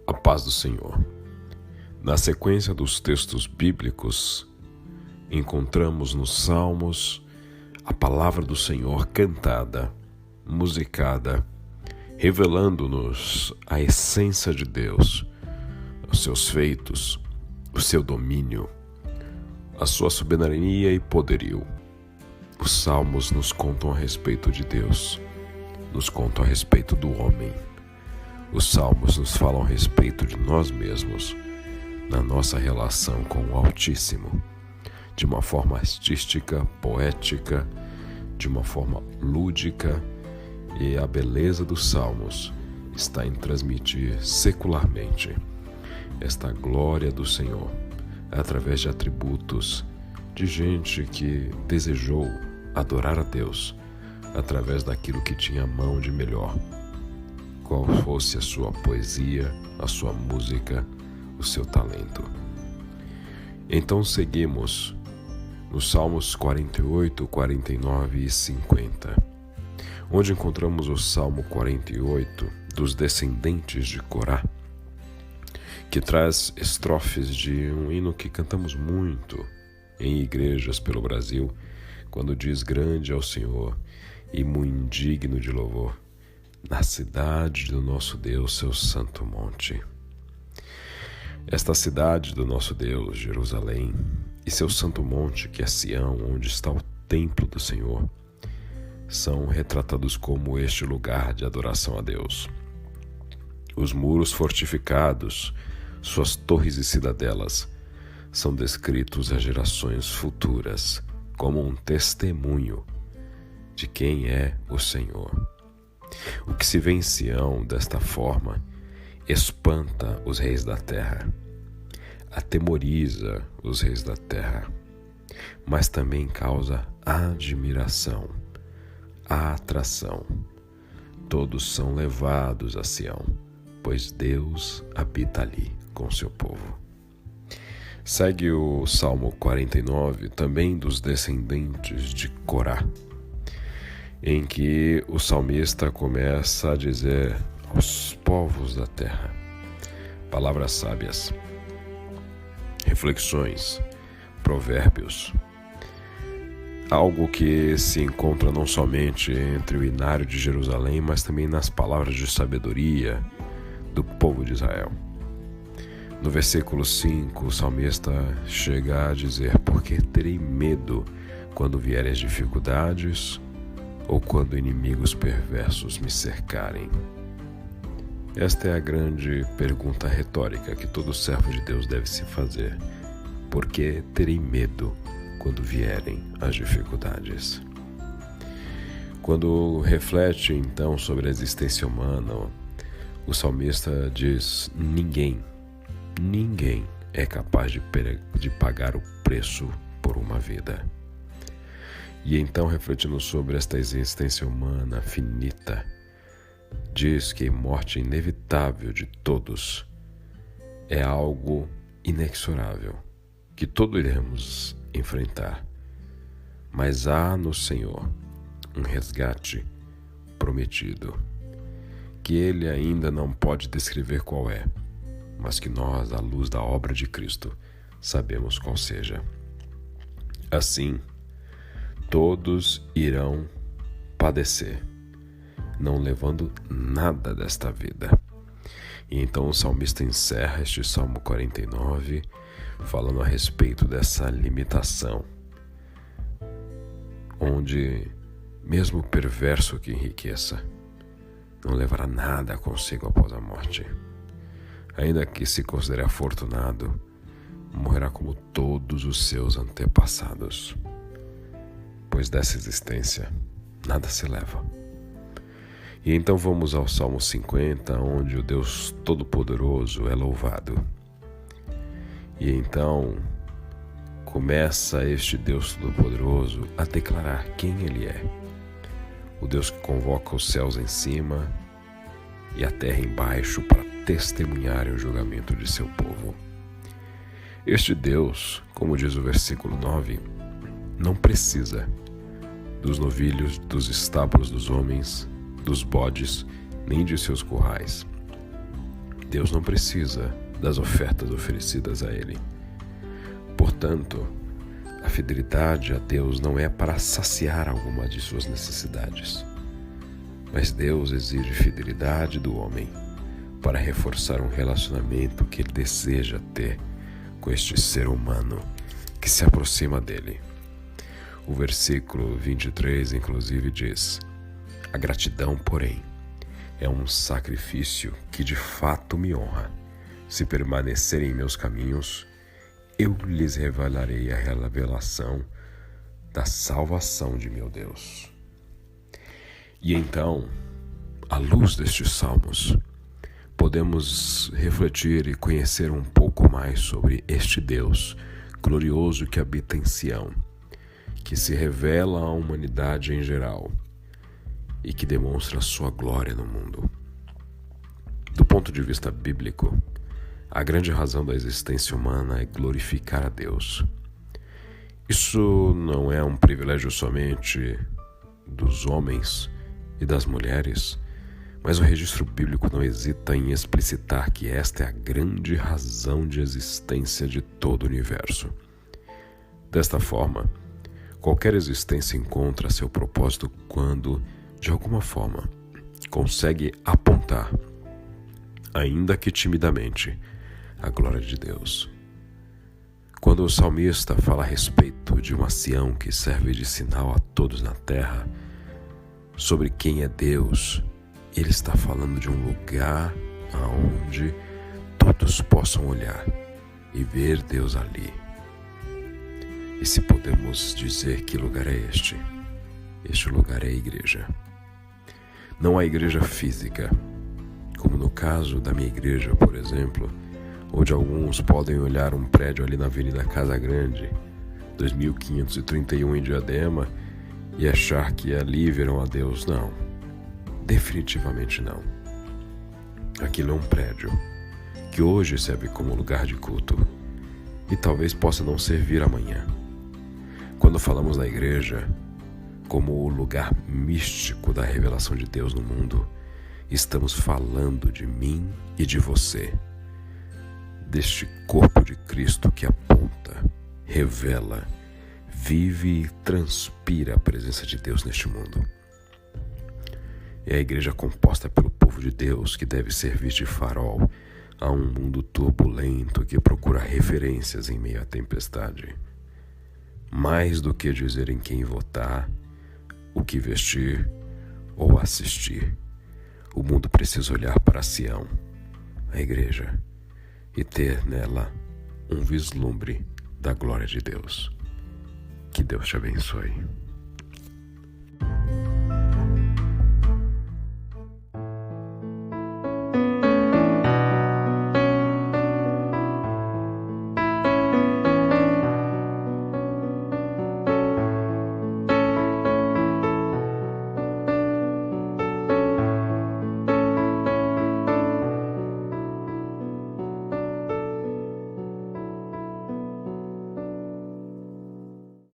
A paz do Senhor. Na sequência dos textos bíblicos, encontramos nos Salmos a palavra do Senhor cantada, musicada, revelando-nos a essência de Deus, os seus feitos, o seu domínio, a sua soberania e poderio. Os Salmos nos contam a respeito de Deus, nos contam a respeito do homem. Os Salmos nos falam a respeito de nós mesmos, na nossa relação com o Altíssimo, de uma forma artística, poética, de uma forma lúdica, e a beleza dos Salmos está em transmitir secularmente esta glória do Senhor, através de atributos de gente que desejou adorar a Deus, através daquilo que tinha a mão de melhor, qual fosse a sua poesia, a sua música, o seu talento. Então seguimos nos Salmos 48, 49 e 50, onde encontramos o Salmo 48 dos descendentes de Corá, que traz estrofes de um hino que cantamos muito em igrejas pelo Brasil, quando diz: grande é o Senhor e muito digno de louvor, na cidade do nosso Deus, seu santo monte. Esta cidade do nosso Deus, Jerusalém, e seu santo monte, que é Sião, onde está o templo do Senhor, são retratados como este lugar de adoração a Deus. Os muros fortificados, suas torres e cidadelas, são descritos a gerações futuras como um testemunho de quem é o Senhor. O que se vê em Sião desta forma espanta os reis da terra, atemoriza os reis da terra, mas também causa admiração, atração. Todos são levados a Sião, pois Deus habita ali com seu povo. Segue o Salmo 49, também dos descendentes de Corá, em que o salmista começa a dizer aos povos da terra palavras sábias, reflexões, provérbios, algo que se encontra não somente entre o inário de Jerusalém, mas também nas palavras de sabedoria do povo de Israel. No versículo 5, o salmista chega a dizer: porque terei medo quando vierem as dificuldades, ou quando inimigos perversos me cercarem? Esta é a grande pergunta retórica que todo servo de Deus deve se fazer. Por que terei medo quando vierem as dificuldades? Quando reflete então sobre a existência humana, o salmista diz: ninguém é capaz de pagar o preço por uma vida. E então, refletindo sobre esta existência humana finita, diz que a morte inevitável de todos é algo inexorável, que todos iremos enfrentar. Mas há no Senhor um resgate prometido, que Ele ainda não pode descrever qual é, mas que nós, à luz da obra de Cristo, sabemos qual seja. Assim, todos irão padecer, não levando nada desta vida. E então o salmista encerra este Salmo 49 falando a respeito dessa limitação, onde mesmo o perverso que enriqueça não levará nada consigo após a morte. Ainda que se considere afortunado, morrerá como todos os seus antepassados, pois dessa existência nada se leva. E então vamos ao Salmo 50, onde o Deus Todo-Poderoso é louvado. E então começa este Deus Todo-Poderoso a declarar quem Ele é. O Deus que convoca os céus em cima e a terra embaixo para testemunharem o julgamento de seu povo. Este Deus, como diz o versículo 9, não precisa dos novilhos, dos estábulos dos homens, dos bodes, nem de seus currais. Deus não precisa das ofertas oferecidas a Ele. Portanto, a fidelidade a Deus não é para saciar alguma de suas necessidades, mas Deus exige fidelidade do homem para reforçar um relacionamento que ele deseja ter com este ser humano que se aproxima dele. O versículo 23, inclusive, diz: a gratidão, porém, é um sacrifício que de fato me honra. Se permanecerem em meus caminhos, eu lhes revelarei a revelação da salvação de meu Deus. E então, à luz destes salmos, podemos refletir e conhecer um pouco mais sobre este Deus glorioso que habita em Sião, que se revela à humanidade em geral e que demonstra sua glória no mundo. Do ponto de vista bíblico, a grande razão da existência humana é glorificar a Deus. Isso não é um privilégio somente dos homens e das mulheres, mas o registro bíblico não hesita em explicitar que esta é a grande razão de existência de todo o universo. Desta forma, qualquer existência encontra seu propósito quando, de alguma forma, consegue apontar, ainda que timidamente, a glória de Deus. Quando o salmista fala a respeito de uma Sião que serve de sinal a todos na terra, sobre quem é Deus, ele está falando de um lugar aonde todos possam olhar e ver Deus ali. E se podemos dizer que lugar é este? Este lugar é a igreja. Não a igreja física, como no caso da minha igreja, por exemplo, onde alguns podem olhar um prédio ali na Avenida Casa Grande, 2531 em Diadema, e achar que ali verão a Deus. Não, definitivamente não. Aquilo é um prédio que hoje serve como lugar de culto e talvez possa não servir amanhã. Quando falamos da igreja como o lugar místico da revelação de Deus no mundo, estamos falando de mim e de você, deste corpo de Cristo que aponta, revela, vive e transpira a presença de Deus neste mundo. É a igreja composta pelo povo de Deus que deve servir de farol a um mundo turbulento que procura referências em meio à tempestade. Mais do que dizer em quem votar, o que vestir ou assistir, o mundo precisa olhar para Sião, a igreja, e ter nela um vislumbre da glória de Deus. Que Deus te abençoe.